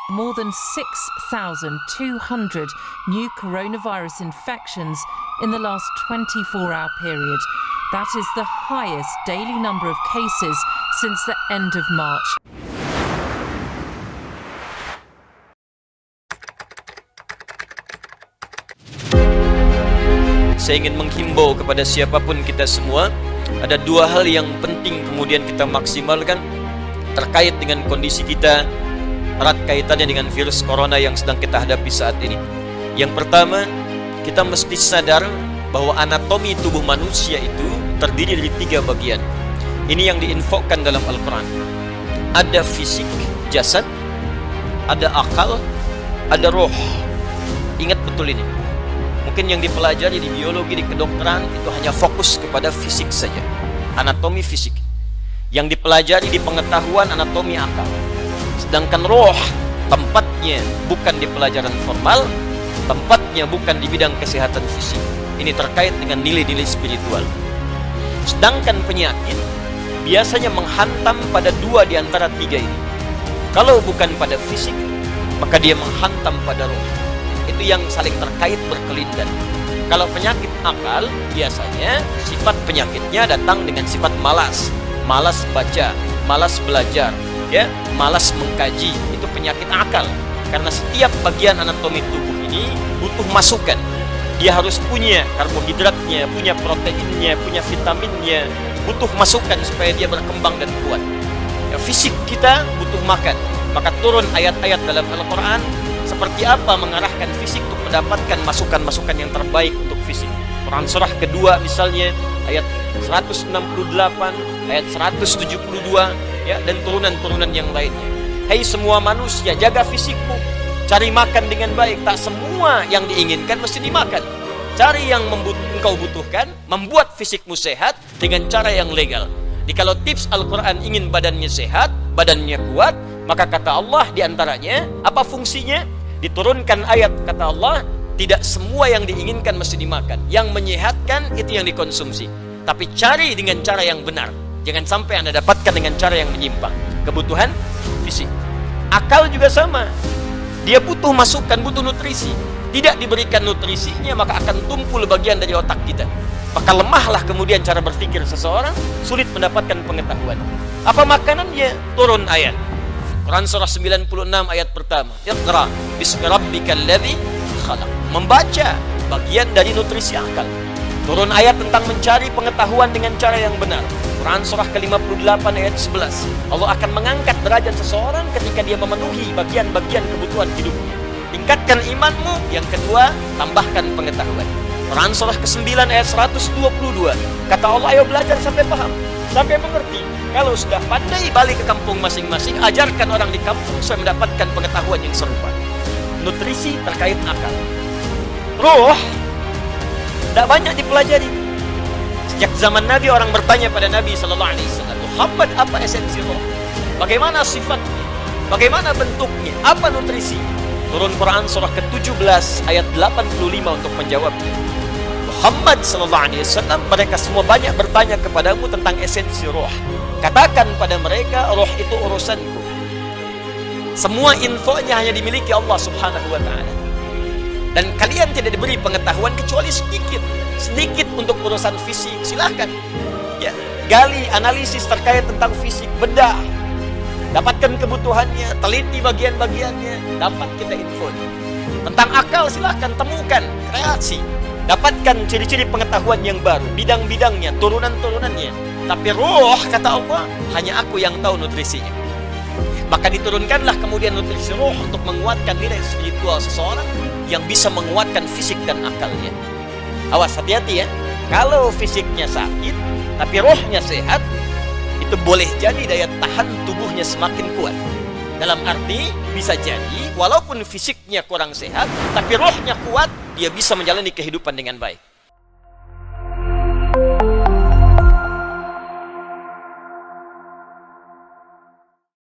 More than 6,200 new coronavirus infections in the last 24-hour period. That is the highest daily number of cases since the end of March. Saya ingin menghimbau kepada siapapun kita semua, ada dua hal yang penting kemudian kita maksimalkan terkait dengan kondisi kita, erat kaitannya dengan virus corona yang sedang kita hadapi saat ini. Yang pertama, kita mesti sadar bahwa anatomi tubuh manusia itu terdiri dari 3 bagian. Ini yang diinfokan dalam Al-Quran. Ada fisik, jasad, ada akal, ada roh. Ingat betul ini. Mungkin yang dipelajari di biologi, di kedokteran itu hanya fokus kepada fisik saja, anatomi fisik. Yang dipelajari di pengetahuan anatomi akal. Sedangkan roh tempatnya bukan di pelajaran formal, tempatnya bukan di bidang kesehatan fisik. Ini terkait dengan nilai-nilai spiritual. Sedangkan penyakit biasanya menghantam pada 2 di antara 3 ini. Kalau bukan pada fisik, maka dia menghantam pada roh. Itu yang saling terkait berkelindan. Kalau penyakit akal, biasanya sifat penyakitnya datang dengan sifat malas. Malas baca, malas belajar, ya, malas mengkaji. Itu penyakit akal. Karena setiap bagian anatomi tubuh ini butuh masukan. Dia harus punya karbohidratnya, punya proteinnya, punya vitaminnya, butuh masukan supaya dia berkembang dan kuat. Ya, fisik kita butuh makan. Maka turun ayat-ayat dalam Al-Quran seperti apa mengarahkan fisik untuk mendapatkan masukan-masukan yang terbaik untuk fisik. Quran surah kedua misalnya ayat 168, ayat 172, ya, dan turunan-turunan yang lainnya. Hai semua manusia, jaga fisikmu, cari makan dengan baik. Tak semua yang diinginkan mesti dimakan. Cari yang engkau butuhkan, membuat fisikmu sehat dengan cara yang legal. Jadi kalau tips Al-Quran ingin badannya sehat, badannya kuat, maka kata Allah diantaranya, apa fungsinya? Diturunkan ayat kata Allah, tidak semua yang diinginkan mesti dimakan. Yang menyehatkan itu yang dikonsumsi. Tapi cari dengan cara yang benar. Jangan sampai Anda dapatkan dengan cara yang menyimpang. Kebutuhan fisik. Akal juga sama. Dia butuh masukan, butuh nutrisi. Tidak diberikan nutrisinya, maka akan tumpul bagian dari otak kita. Maka lemahlah kemudian cara berpikir seseorang, sulit mendapatkan pengetahuan. Apa makanannya? Turun ayat. Quran surah 96 ayat pertama. Iqra bismi rabbikal ladzi khalaq. Membaca bagian dari nutrisi akal. Turun ayat tentang mencari pengetahuan dengan cara yang benar. Quran surah ke-58 ayat 11. Allah akan mengangkat derajat seseorang ketika dia memenuhi bagian-bagian kebutuhan hidupnya. Tingkatkan imanmu. Yang kedua, tambahkan pengetahuan. Quran surah ke-9 ayat 122. Kata Allah, ayo belajar sampai paham, sampai mengerti. Kalau sudah pandai, balik ke kampung masing-masing, ajarkan orang di kampung supaya mendapatkan pengetahuan yang serupa. Nutrisi terkait akal. Roh tidak banyak dipelajari. Sejak zaman Nabi, orang bertanya pada Nabi SAW, Muhammad, apa esensi roh? Bagaimana sifatnya? Bagaimana bentuknya? Apa nutrisi? Turun Quran surah ke-17 ayat 85 untuk menjawabnya. Muhammad SAW, mereka semua banyak bertanya kepadamu tentang esensi roh. Katakan pada mereka, roh itu urusanku. Semua infonya hanya dimiliki Allah Subhanahu wa ta'ala. Dan kalian tidak diberi pengetahuan kecuali sedikit. Sedikit untuk urusan fisik, silahkan. Ya, gali analisis terkait tentang fisik, bedah. Dapatkan kebutuhannya, teliti bagian-bagiannya, dapat kita info. Tentang akal silahkan temukan, kreasi. Dapatkan ciri-ciri pengetahuan yang baru, bidang-bidangnya, turunan-turunannya. Tapi roh, kata Allah, hanya aku yang tahu nutrisinya. Maka diturunkanlah kemudian nutrisi roh untuk menguatkan nilai spiritual seseorang yang bisa menguatkan fisik dan akalnya. Awas, hati-hati ya. Kalau fisiknya sakit, tapi rohnya sehat, itu boleh jadi daya tahan tubuhnya semakin kuat. Dalam arti, bisa jadi walaupun fisiknya kurang sehat, tapi rohnya kuat, dia bisa menjalani kehidupan dengan baik.